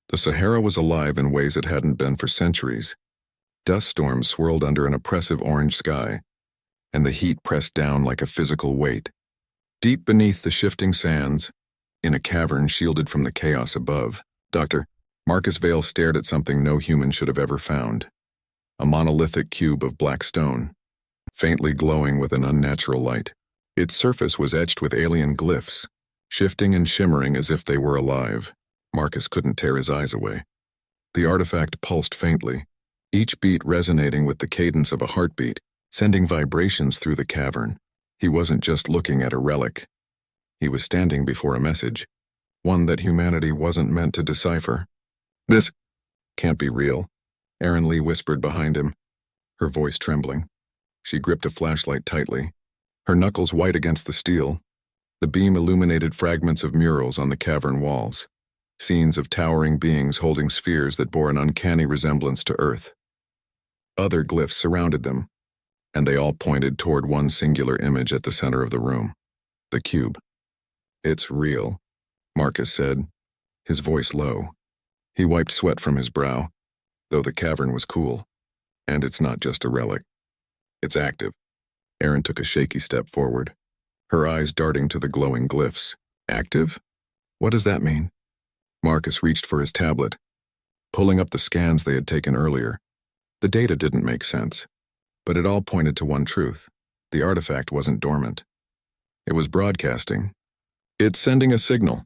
The Sahara was alive in ways it hadn't been for centuries. Dust storms swirled under an oppressive orange sky, and the heat pressed down like a physical weight. Deep beneath the shifting sands, in a cavern shielded from the chaos above, Marcus Vale stared at something no human should have ever found. A monolithic cube of black stone, faintly glowing with an unnatural light. Its surface was etched with alien glyphs, shifting and shimmering as if they were alive. Marcus couldn't tear his eyes away. The artifact pulsed faintly, each beat resonating with the cadence of a heartbeat, sending vibrations through the cavern. He wasn't just looking at a relic. He was standing before a message, one that humanity wasn't meant to decipher. "This can't be real," Erin Lee whispered behind him, her voice trembling. She gripped a flashlight tightly, her knuckles white against the steel. The beam illuminated fragments of murals on the cavern walls, scenes of towering beings holding spheres that bore an uncanny resemblance to Earth. Other glyphs surrounded them, and they all pointed toward one singular image at the center of the room, the cube. "It's real," Marcus said, his voice low. He wiped sweat from his brow, though the cavern was cool. "And it's not just a relic. It's active." Erin took a shaky step forward, her eyes darting to the glowing glyphs. "Active? What does that mean?" Marcus reached for his tablet, pulling up the scans they had taken earlier. The data didn't make sense, but it all pointed to one truth. The artifact wasn't dormant. It was broadcasting. "It's sending a signal,"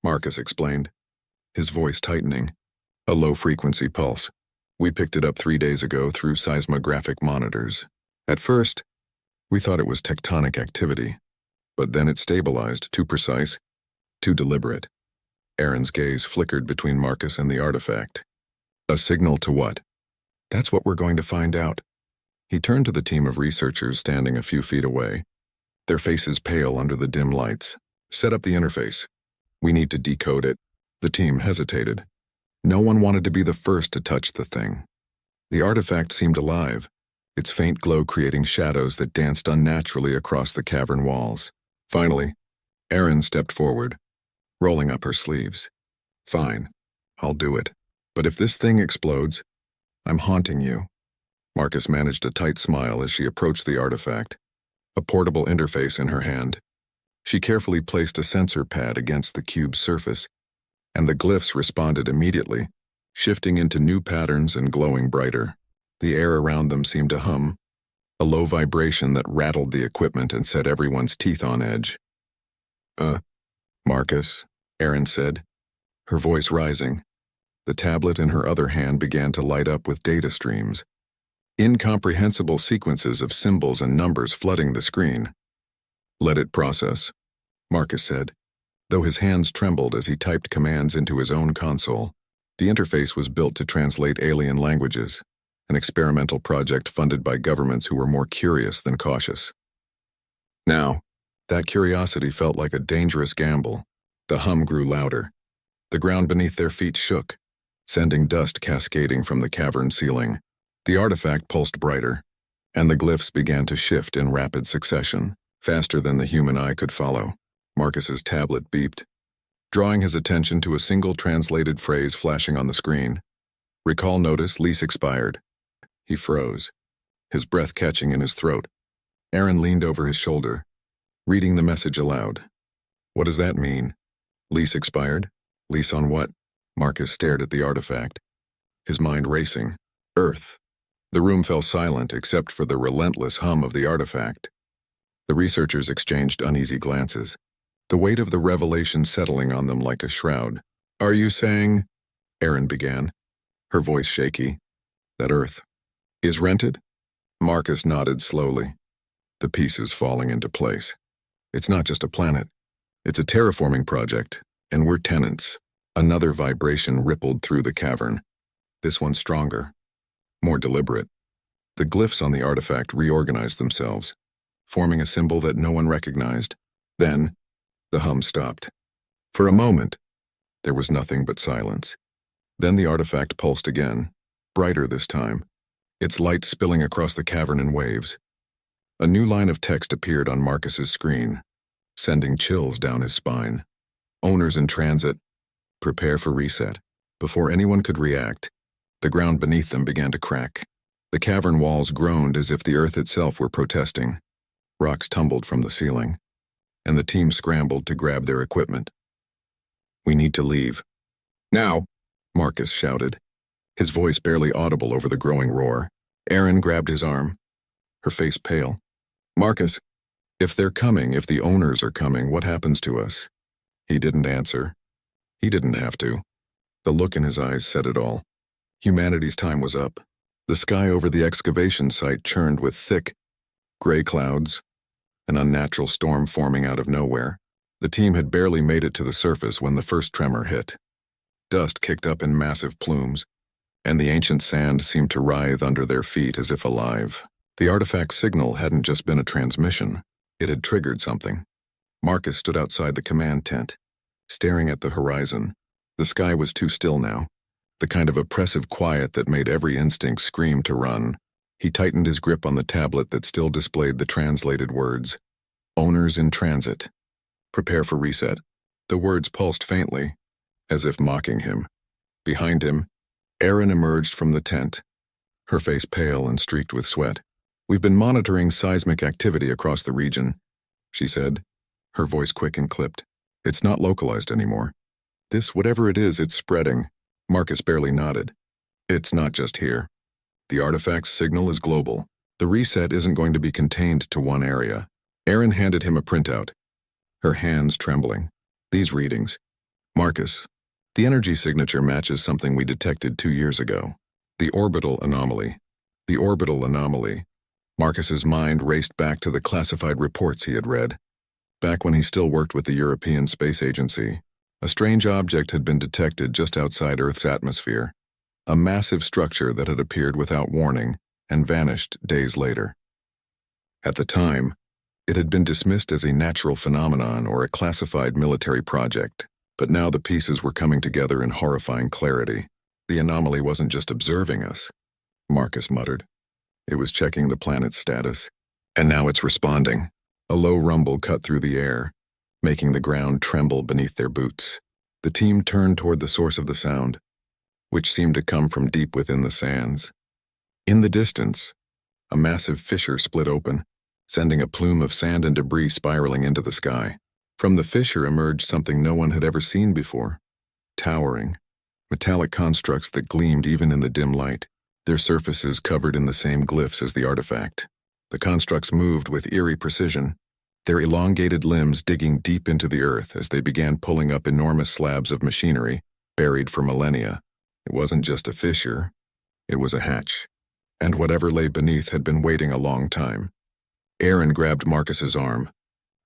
Marcus explained, his voice tightening. "A low-frequency pulse. We picked it up 3 days ago through seismographic monitors. At first, we thought it was tectonic activity, but then it stabilized, too precise, too deliberate." Erin's gaze flickered between Marcus and the artifact. "A signal to what?" "That's what we're going to find out." He turned to the team of researchers standing a few feet away, their faces pale under the dim lights. "Set up the interface. We need to decode it." The team hesitated. No one wanted to be the first to touch the thing. The artifact seemed alive, its faint glow creating shadows that danced unnaturally across the cavern walls. Finally, Erin stepped forward, rolling up her sleeves. "Fine, I'll do it. But if this thing explodes, I'm haunting you." Marcus managed a tight smile as she approached the artifact, a portable interface in her hand. She carefully placed a sensor pad against the cube's surface, and the glyphs responded immediately, shifting into new patterns and glowing brighter. The air around them seemed to hum, a low vibration that rattled the equipment and set everyone's teeth on edge. Marcus," Erin said, her voice rising. The tablet in her other hand began to light up with data streams, incomprehensible sequences of symbols and numbers flooding the screen. "Let it process," Marcus said, though his hands trembled as he typed commands into his own console. The interface was built to translate alien languages, an experimental project funded by governments who were more curious than cautious. Now, that curiosity felt like a dangerous gamble. The hum grew louder. The ground beneath their feet shook, sending dust cascading from the cavern ceiling. The artifact pulsed brighter, and the glyphs began to shift in rapid succession, faster than the human eye could follow. Marcus's tablet beeped, drawing his attention to a single translated phrase flashing on the screen. "Recall notice, lease expired." He froze, his breath catching in his throat. Erin leaned over his shoulder, reading the message aloud. "What does that mean? Lease expired? Lease on what?" Marcus stared at the artifact, his mind racing. Earth. The room fell silent except for the relentless hum of the artifact. The researchers exchanged uneasy glances, the weight of the revelation settling on them like a shroud. "Are you saying," Erin began, her voice shaky, "that Earth is rented?" Marcus nodded slowly, the pieces falling into place. "It's not just a planet. It's a terraforming project, and we're tenants." Another vibration rippled through the cavern, this one stronger, more deliberate. The glyphs on the artifact reorganized themselves, forming a symbol that no one recognized. Then, the hum stopped. For a moment, there was nothing but silence. Then the artifact pulsed again, brighter this time, its light spilling across the cavern in waves. A new line of text appeared on Marcus's screen, sending chills down his spine. "Owners in transit, prepare for reset." Before anyone could react, the ground beneath them began to crack. The cavern walls groaned as if the earth itself were protesting. Rocks tumbled from the ceiling, and the team scrambled to grab their equipment. "We need to leave. Now!" Marcus shouted, his voice barely audible over the growing roar. Erin grabbed his arm, her face pale. "Marcus, if they're coming, if the owners are coming, what happens to us?" He didn't answer. He didn't have to. The look in his eyes said it all. Humanity's time was up. The sky over the excavation site churned with thick, gray clouds, an unnatural storm forming out of nowhere. The team had barely made it to the surface when the first tremor hit. Dust kicked up in massive plumes, and the ancient sand seemed to writhe under their feet as if alive. The artifact's signal hadn't just been a transmission. It had triggered something. Marcus stood outside the command tent, staring at the horizon. The sky was too still now, the kind of oppressive quiet that made every instinct scream to run. He tightened his grip on the tablet that still displayed the translated words. "Owners in transit. Prepare for reset." The words pulsed faintly, as if mocking him. Behind him, Erin emerged from the tent, her face pale and streaked with sweat. "We've been monitoring seismic activity across the region," she said, her voice quick and clipped. "It's not localized anymore. This, whatever it is, it's spreading." Marcus barely nodded. "It's not just here. The artifact's signal is global. The reset isn't going to be contained to one area." Erin handed him a printout, her hands trembling. "These readings. Marcus, the energy signature matches something we detected 2 years ago. The orbital anomaly. The orbital anomaly." Marcus's mind raced back to the classified reports he had read. Back when he still worked with the European Space Agency, a strange object had been detected just outside Earth's atmosphere. A massive structure that had appeared without warning and vanished days later. At the time, it had been dismissed as a natural phenomenon or a classified military project, but now the pieces were coming together in horrifying clarity. The anomaly wasn't just observing us, Marcus muttered. It was checking the planet's status, and now it's responding. A low rumble cut through the air, making the ground tremble beneath their boots. The team turned toward the source of the sound, which seemed to come from deep within the sands. In the distance, a massive fissure split open, sending a plume of sand and debris spiraling into the sky. From the fissure emerged something no one had ever seen before. Towering, metallic constructs that gleamed even in the dim light, their surfaces covered in the same glyphs as the artifact. The constructs moved with eerie precision, their elongated limbs digging deep into the earth as they began pulling up enormous slabs of machinery buried for millennia. It wasn't just a fissure, it was a hatch, and whatever lay beneath had been waiting a long time. Erin grabbed Marcus's arm.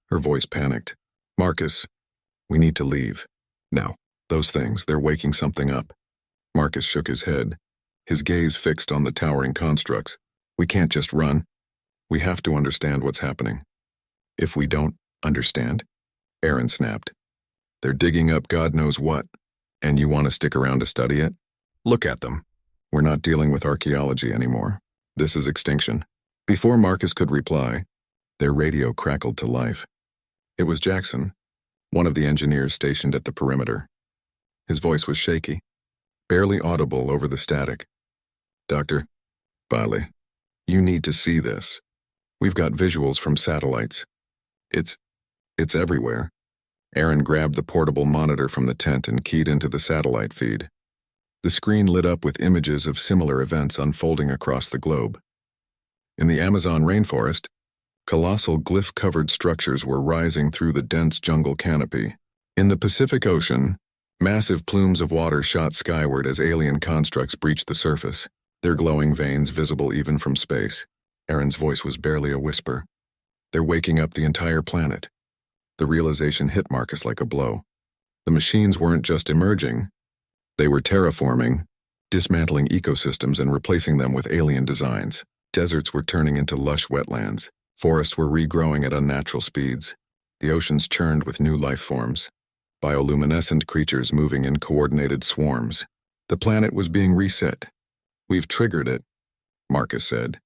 Her voice panicked. "Marcus, we need to leave. Now, those things, they're waking something up." Marcus shook his head, his gaze fixed on the towering constructs. "We can't just run. We have to understand what's happening." "If we don't understand?" Erin snapped. "They're digging up God knows what, and you want to stick around to study it? Look at them. We're not dealing with archaeology anymore. This is extinction." Before Marcus could reply, their radio crackled to life. It was Jackson, one of the engineers stationed at the perimeter. His voice was shaky, barely audible over the static. "Dr. Bailey, you need to see this. We've got visuals from satellites. It's everywhere." Erin grabbed the portable monitor from the tent and keyed into the satellite feed. The screen lit up with images of similar events unfolding across the globe. In the Amazon rainforest, colossal glyph-covered structures were rising through the dense jungle canopy. In the Pacific Ocean, massive plumes of water shot skyward as alien constructs breached the surface, their glowing veins visible even from space. Erin's voice was barely a whisper. "They're waking up the entire planet." The realization hit Marcus like a blow. The machines weren't just emerging. They were terraforming, dismantling ecosystems and replacing them with alien designs. Deserts were turning into lush wetlands. Forests were regrowing at unnatural speeds. The oceans churned with new life forms, bioluminescent creatures moving in coordinated swarms. The planet was being reset. "We've triggered it," Marcus said,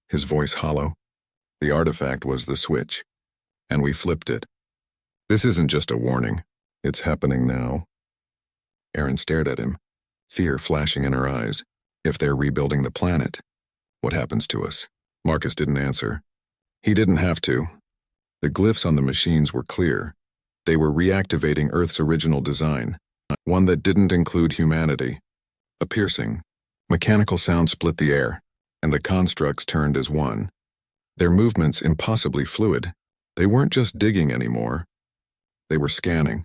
his voice hollow. "The artifact was the switch, and we flipped it. This isn't just a warning. It's happening now." Erin stared at him, fear flashing in her eyes. If they're rebuilding the planet, what happens to us? Marcus didn't answer. He didn't have to. The glyphs on the machines were clear. They were reactivating Earth's original design, one that didn't include humanity. A piercing, mechanical sound split the air, and the constructs turned as one. Their movements impossibly fluid. They weren't just digging anymore. They were scanning.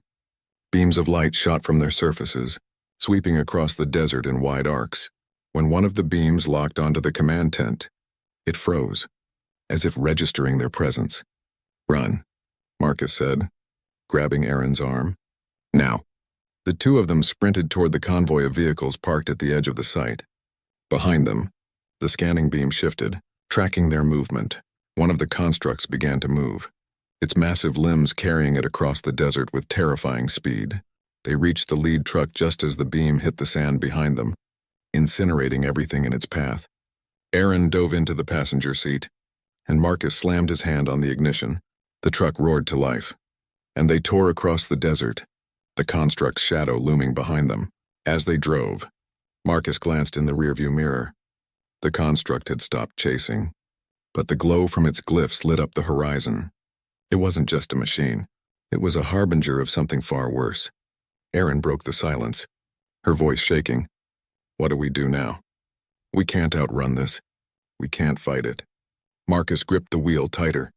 Beams of light shot from their surfaces, sweeping across the desert in wide arcs. When one of the beams locked onto the command tent, it froze, as if registering their presence. "Run," Marcus said, grabbing Aaron's arm. "Now." The two of them sprinted toward the convoy of vehicles parked at the edge of the site. Behind them, the scanning beam shifted, tracking their movement. One of the constructs began to move, its massive limbs carrying it across the desert with terrifying speed. They reached the lead truck just as the beam hit the sand behind them, incinerating everything in its path. Aaron dove into the passenger seat, and Marcus slammed his hand on the ignition. The truck roared to life, and they tore across the desert, the construct's shadow looming behind them. As they drove, Marcus glanced in the rearview mirror. The construct had stopped chasing, but the glow from its glyphs lit up the horizon. It wasn't just a machine. It was a harbinger of something far worse. Aaron broke the silence, her voice shaking. "What do we do now? We can't outrun this. We can't fight it." Marcus gripped the wheel tighter,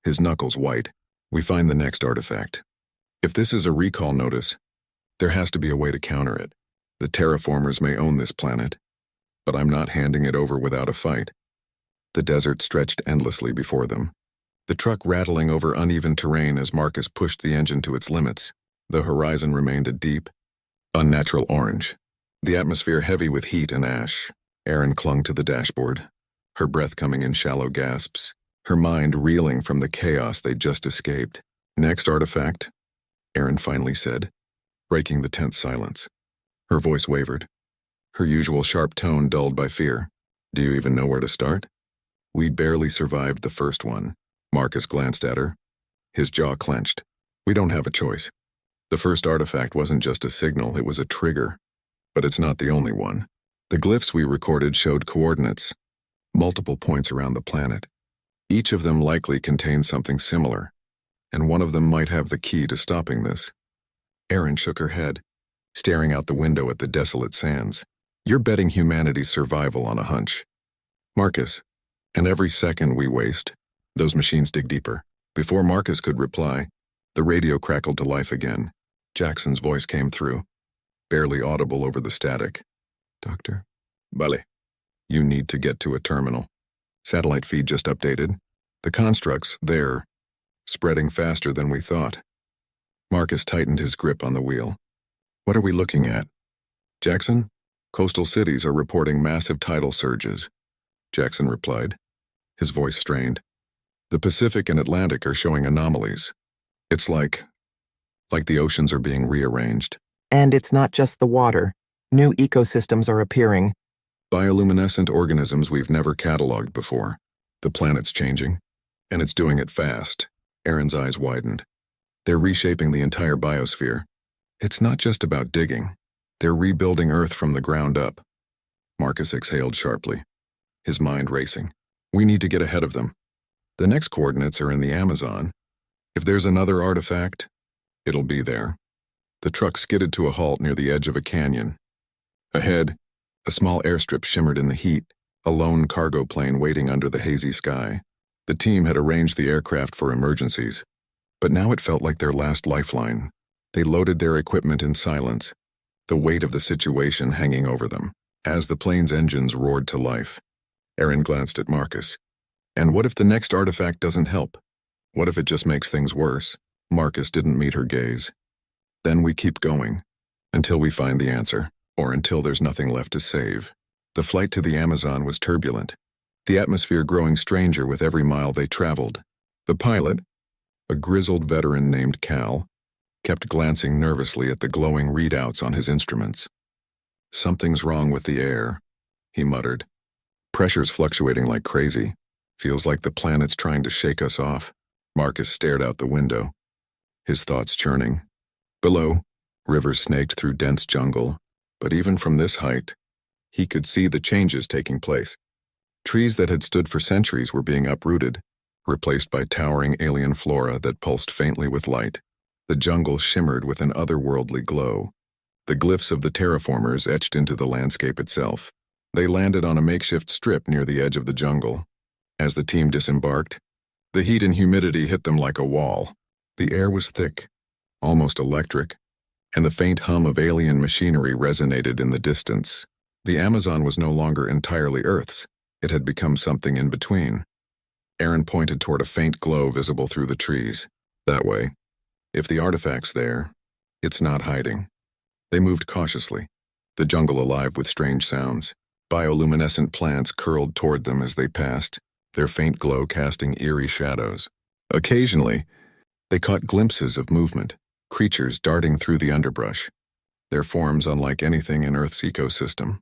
his knuckles white. "We find the next artifact. If this is a recall notice, there has to be a way to counter it. The terraformers may own this planet, but I'm not handing it over without a fight." The desert stretched endlessly before them, the truck rattling over uneven terrain as Marcus pushed the engine to its limits. The horizon remained a deep, unnatural orange, the atmosphere heavy with heat and ash. Aaron clung to the dashboard, her breath coming in shallow gasps, her mind reeling from the chaos they'd just escaped. "Next artifact," Aaron finally said, breaking the tense silence. Her voice wavered, her usual sharp tone dulled by fear. "Do you even know where to start?" "We barely survived the first one." Marcus glanced at her, his jaw clenched. "We don't have a choice. The first artifact wasn't just a signal, it was a trigger. But it's not the only one. The glyphs we recorded showed coordinates, multiple points around the planet. Each of them likely contained something similar, and one of them might have the key to stopping this." Aaron shook her head, staring out the window at the desolate sands. "You're betting humanity's survival on a hunch, Marcus, and every second we waste, those machines dig deeper." Before Marcus could reply, the radio crackled to life again. Jackson's voice came through, barely audible over the static. "Doctor?" "Vale. You need to get to a terminal. Satellite feed just updated. The constructs, they're spreading faster than we thought." Marcus tightened his grip on the wheel. "What are we looking at?" "Jackson, coastal cities are reporting massive tidal surges," Jackson replied, his voice strained. "The Pacific and Atlantic are showing anomalies. It's like the oceans are being rearranged." "And it's not just the water. New ecosystems are appearing." "Bioluminescent organisms we've never cataloged before. The planet's changing, and it's doing it fast." Aaron's eyes widened. "They're reshaping the entire biosphere. It's not just about digging. They're rebuilding Earth from the ground up." Marcus exhaled sharply, his mind racing. "We need to get ahead of them. The next coordinates are in the Amazon. If there's another artifact, it'll be there." The truck skidded to a halt near the edge of a canyon. Ahead, a small airstrip shimmered in the heat, a lone cargo plane waiting under the hazy sky. The team had arranged the aircraft for emergencies, but now it felt like their last lifeline. They loaded their equipment in silence, the weight of the situation hanging over them. As the plane's engines roared to life, Aaron glanced at Marcus. "And what if the next artifact doesn't help? What if it just makes things worse?" Marcus didn't meet her gaze. "Then we keep going, until we find the answer, or until there's nothing left to save." The flight to the Amazon was turbulent, the atmosphere growing stranger with every mile they traveled. The pilot, a grizzled veteran named Cal, kept glancing nervously at the glowing readouts on his instruments. "Something's wrong with the air," he muttered. "Pressure's fluctuating like crazy. Feels like the planet's trying to shake us off." Marcus stared out the window, his thoughts churning. Below, rivers snaked through dense jungle, But even from this height, he could see the changes taking place. Trees that had stood for centuries were being uprooted, replaced by towering alien flora that pulsed faintly with light. The jungle shimmered with an otherworldly glow, the glyphs of the terraformers etched into the landscape itself. They landed on a makeshift strip near the edge of the jungle. As the team disembarked, the heat and humidity hit them like a wall. The air was thick, almost electric, and the faint hum of alien machinery resonated in the distance. The Amazon was no longer entirely Earth's. It had become something in between. Aaron pointed toward a faint glow visible through the trees. That way. If the artifact's there, it's not hiding. They moved cautiously, the jungle alive with strange sounds. Bioluminescent plants curled toward them as they passed, their faint glow casting eerie shadows. Occasionally, they caught glimpses of movement, creatures darting through the underbrush, their forms unlike anything in Earth's ecosystem.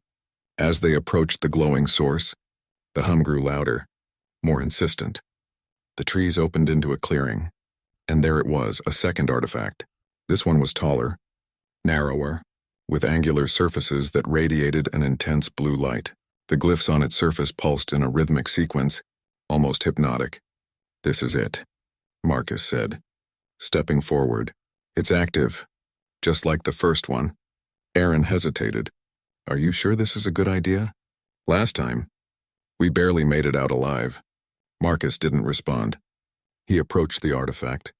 As they approached the glowing source, the hum grew louder, more insistent. The trees opened into a clearing, and there it was, a second artifact. This one was taller, narrower, with angular surfaces that radiated an intense blue light. The glyphs on its surface pulsed in a rhythmic sequence, almost hypnotic. "This is it," Marcus said, stepping forward. "It's active, just like the first one." Aaron hesitated. "Are you sure this is a good idea? Last time, we barely made it out alive." Marcus didn't respond. He approached the artifact,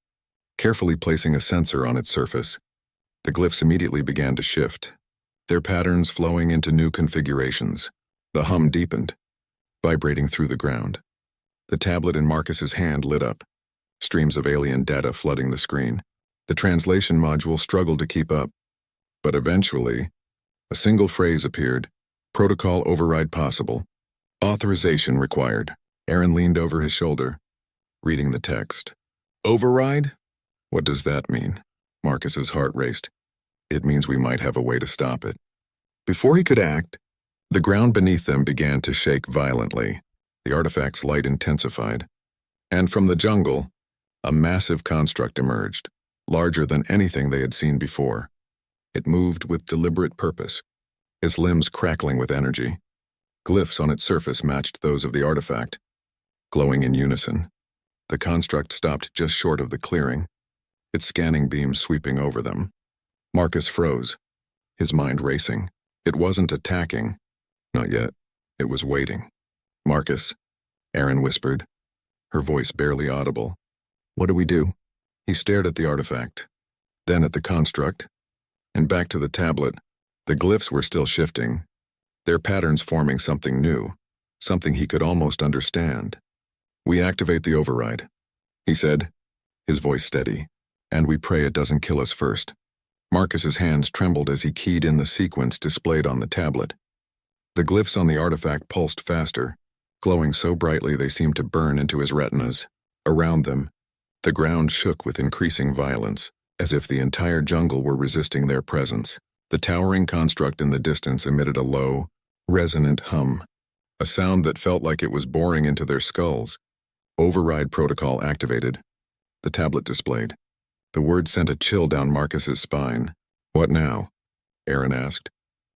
carefully placing a sensor on its surface. The glyphs immediately began to shift, their patterns flowing into new configurations. The hum deepened, vibrating through the ground. The tablet in Marcus's hand lit up, streams of alien data flooding the screen. The translation module struggled to keep up, but eventually, a single phrase appeared: "Protocol override possible. Authorization required." Aaron leaned over his shoulder, reading the text. "Override? What does that mean?" Marcus's heart raced. "It means we might have a way to stop it." Before he could act, the ground beneath them began to shake violently. The artifact's light intensified, and from the jungle, a massive construct emerged, larger than anything they had seen before. It moved with deliberate purpose, its limbs crackling with energy. Glyphs on its surface matched those of the artifact, glowing in unison. The construct stopped just short of the clearing, its scanning beams sweeping over them. Marcus froze, his mind racing. It wasn't attacking. Not yet. It was waiting. "Marcus," Aaron whispered, her voice barely audible. "What do we do?" He stared at the artifact, then at the construct, and back to the tablet. The glyphs were still shifting, their patterns forming something new, something he could almost understand. "We activate the override," he said, his voice steady, "and we pray it doesn't kill us first." Marcus's hands trembled as he keyed in the sequence displayed on the tablet. The glyphs on the artifact pulsed faster, glowing so brightly they seemed to burn into his retinas. Around them, the ground shook with increasing violence, as if the entire jungle were resisting their presence. The towering construct in the distance emitted a low, resonant hum, a sound that felt like it was boring into their skulls. "Override protocol activated," the tablet displayed. The word sent a chill down Marcus's spine. "What now?" Aaron asked,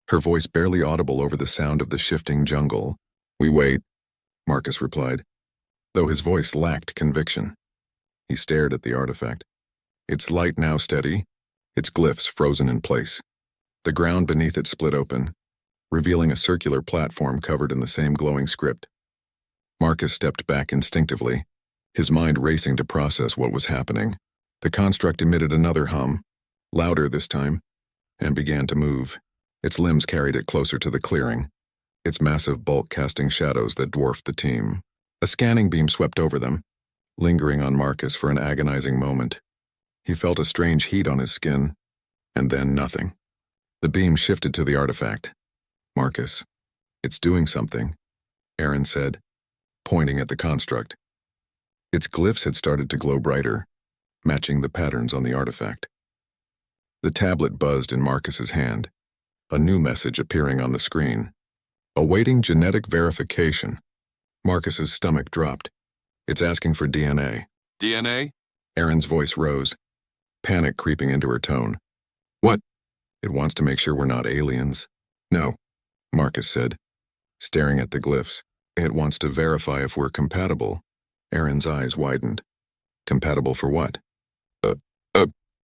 her voice barely audible over the sound of the shifting jungle. "We wait," Marcus replied, though his voice lacked conviction. He stared at the artifact, its light now steady, its glyphs frozen in place. The ground beneath it split open, revealing a circular platform covered in the same glowing script. Marcus stepped back instinctively, his mind racing to process what was happening. The construct emitted another hum, louder this time, and began to move. Its limbs carried it closer to the clearing, its massive bulk casting shadows that dwarfed the team. A scanning beam swept over them, lingering on Marcus for an agonizing moment. He felt a strange heat on his skin, and then nothing. The beam shifted to the artifact. "Marcus, it's doing something," Aaron said, pointing at the construct. Its glyphs had started to glow brighter, matching the patterns on the artifact. The tablet buzzed in Marcus's hand, a new message appearing on the screen. "Awaiting genetic verification." Marcus's stomach dropped. "It's asking for DNA." "DNA?" Aaron's voice rose, panic creeping into her tone. "What?" It wants to make sure we're not aliens. No, Marcus said, staring at the glyphs. It wants to verify if we're compatible. Aaron's eyes widened. Compatible for what?